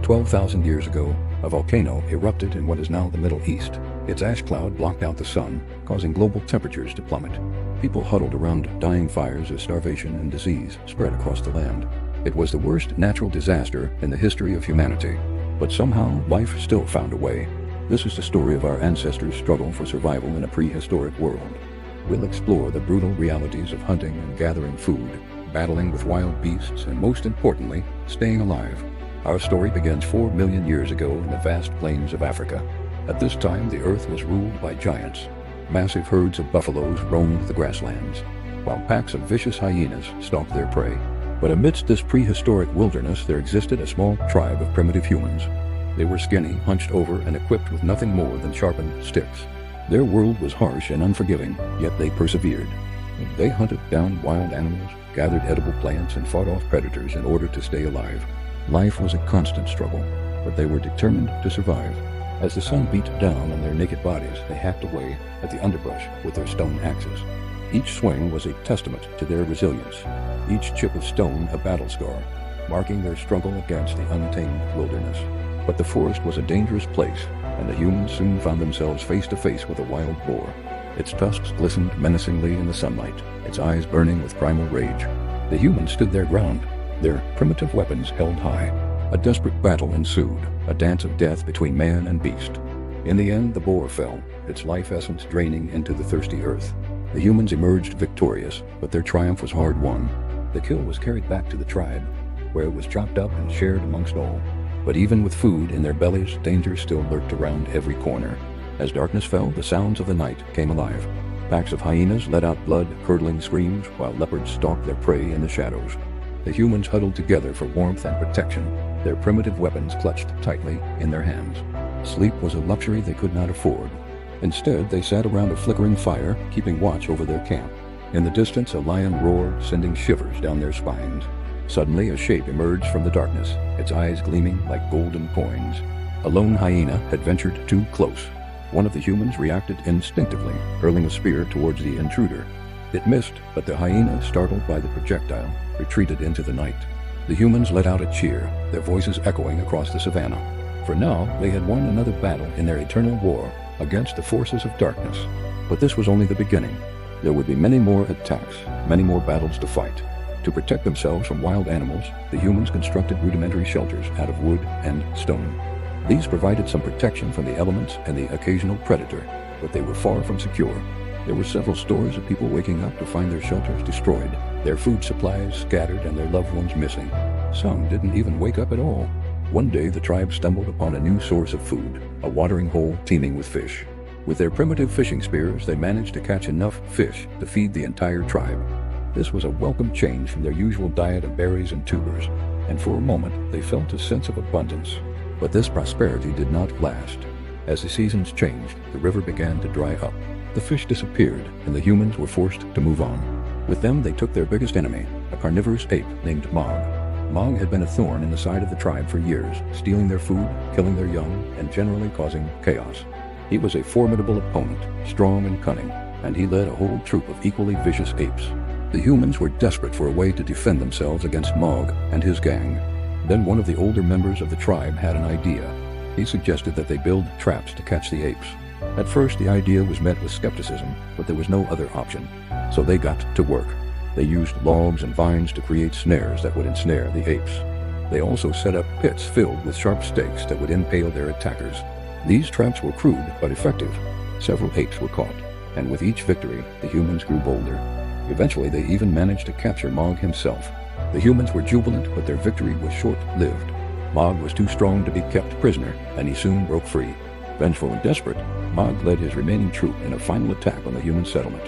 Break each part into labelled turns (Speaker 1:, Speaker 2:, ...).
Speaker 1: 12,000 years ago, a volcano erupted in what is now the Middle East. Its ash cloud blocked out the sun, causing global temperatures to plummet. People huddled around dying fires as starvation and disease spread across the land. It was the worst natural disaster in the history of humanity. But somehow, life still found a way. This is the story of our ancestors' struggle for survival in a prehistoric world. We'll explore the brutal realities of hunting and gathering food, battling with wild beasts, and most importantly, staying alive. Our story begins 4 million years ago in the vast plains of Africa. At this time, the earth was ruled by giants. Massive herds of buffaloes roamed the grasslands, while packs of vicious hyenas stalked their prey. But amidst this prehistoric wilderness, there existed a small tribe of primitive humans. They were skinny, hunched over, and equipped with nothing more than sharpened sticks. Their world was harsh and unforgiving, yet they persevered. They hunted down wild animals, gathered edible plants, and fought off predators in order to stay alive. Life was a constant struggle, but they were determined to survive. As the sun beat down on their naked bodies, they hacked away at the underbrush with their stone axes. Each swing was a testament to their resilience, each chip of stone a battle scar, marking their struggle against the untamed wilderness. But the forest was a dangerous place, and the humans soon found themselves face to face with a wild boar. Its tusks glistened menacingly in the sunlight, its eyes burning with primal rage. The humans stood their ground, their primitive weapons held high. A desperate battle ensued, a dance of death between man and beast. In the end, the boar fell, its life essence draining into the thirsty earth. The humans emerged victorious, but their triumph was hard-won. The kill was carried back to the tribe, where it was chopped up and shared amongst all. But even with food in their bellies, danger still lurked around every corner. As darkness fell, the sounds of the night came alive. Packs of hyenas let out blood-curdling screams, while leopards stalked their prey in the shadows. The humans huddled together for warmth and protection, their primitive weapons clutched tightly in their hands. Sleep was a luxury they could not afford. Instead, they sat around a flickering fire, keeping watch over their camp. In the distance, a lion roared, sending shivers down their spines. Suddenly, a shape emerged from the darkness, its eyes gleaming like golden coins. A lone hyena had ventured too close. One of the humans reacted instinctively, hurling a spear towards the intruder. It missed, but the hyena, startled by the projectile, retreated into the night. The humans let out a cheer, their voices echoing across the savannah. For now, they had won another battle in their eternal war against the forces of darkness. But this was only the beginning. There would be many more attacks, many more battles to fight. To protect themselves from wild animals, the humans constructed rudimentary shelters out of wood and stone. These provided some protection from the elements and the occasional predator, but they were far from secure. There were several stories of people waking up to find their shelters destroyed, their food supplies scattered, and their loved ones missing. Some didn't even wake up at all. One day, the tribe stumbled upon a new source of food, a watering hole teeming with fish. With their primitive fishing spears, they managed to catch enough fish to feed the entire tribe. This was a welcome change from their usual diet of berries and tubers, and for a moment, they felt a sense of abundance. But this prosperity did not last. As the seasons changed, the river began to dry up. The fish disappeared, and the humans were forced to move on. With them, they took their biggest enemy, a carnivorous ape named Mog. Mog had been a thorn in the side of the tribe for years, stealing their food, killing their young, and generally causing chaos. He was a formidable opponent, strong and cunning, and he led a whole troop of equally vicious apes. The humans were desperate for a way to defend themselves against Mog and his gang. Then one of the older members of the tribe had an idea. He suggested that they build traps to catch the apes. At first, the idea was met with skepticism, but there was no other option. So they got to work. They used logs and vines to create snares that would ensnare the apes. They also set up pits filled with sharp stakes that would impale their attackers. These traps were crude but effective. Several apes were caught, and with each victory, the humans grew bolder. Eventually, they even managed to capture Mog himself. The humans were jubilant, but their victory was short-lived. Mog was too strong to be kept prisoner, and he soon broke free. Vengeful and desperate, Mog led his remaining troop in a final attack on the human settlement.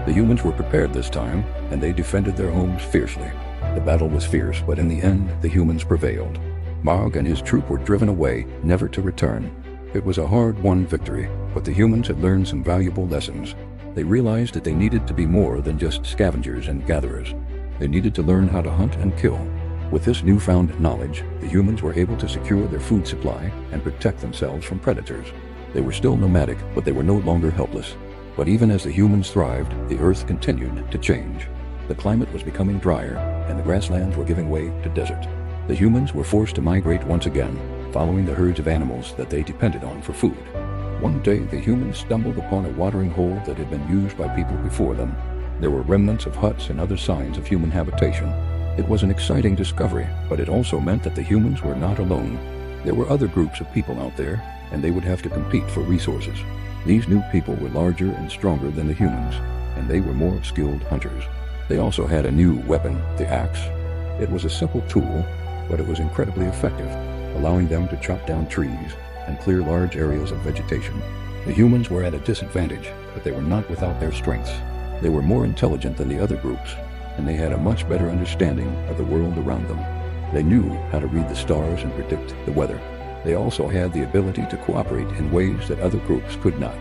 Speaker 1: The humans were prepared this time, and they defended their homes fiercely. The battle was fierce, but in the end, the humans prevailed. Mog and his troop were driven away, never to return. It was a hard-won victory, but the humans had learned some valuable lessons. They realized that they needed to be more than just scavengers and gatherers. They needed to learn how to hunt and kill. With this newfound knowledge, the humans were able to secure their food supply and protect themselves from predators. They were still nomadic, but they were no longer helpless. But even as the humans thrived, the earth continued to change. The climate was becoming drier, and the grasslands were giving way to desert. The humans were forced to migrate once again, following the herds of animals that they depended on for food. One day, the humans stumbled upon a watering hole that had been used by people before them. There were remnants of huts and other signs of human habitation. It was an exciting discovery, but it also meant that the humans were not alone. There were other groups of people out there, and they would have to compete for resources. These new people were larger and stronger than the humans, and they were more skilled hunters. They also had a new weapon, the axe. It was a simple tool, but it was incredibly effective, allowing them to chop down trees and clear large areas of vegetation. The humans were at a disadvantage, but they were not without their strengths. They were more intelligent than the other groups, and they had a much better understanding of the world around them. They knew how to read the stars and predict the weather. They also had the ability to cooperate in ways that other groups could not.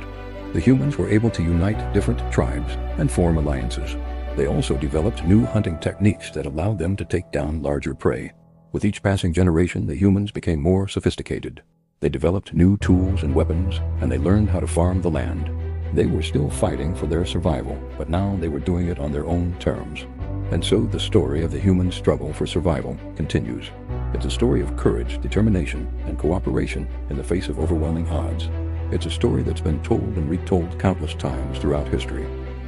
Speaker 1: The humans were able to unite different tribes and form alliances. They also developed new hunting techniques that allowed them to take down larger prey. With each passing generation, the humans became more sophisticated. They developed new tools and weapons, and they learned how to farm the land. They were still fighting for their survival, but now they were doing it on their own terms. And so the story of the human struggle for survival continues. It's a story of courage, determination, and cooperation in the face of overwhelming odds. It's a story that's been told and retold countless times throughout history,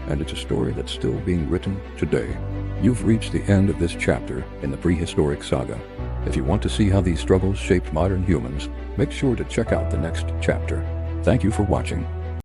Speaker 1: and it's a story that's still being written today. You've reached the end of this chapter in the prehistoric saga. If you want to see how these struggles shaped modern humans, make sure to check out the next chapter. Thank you for watching.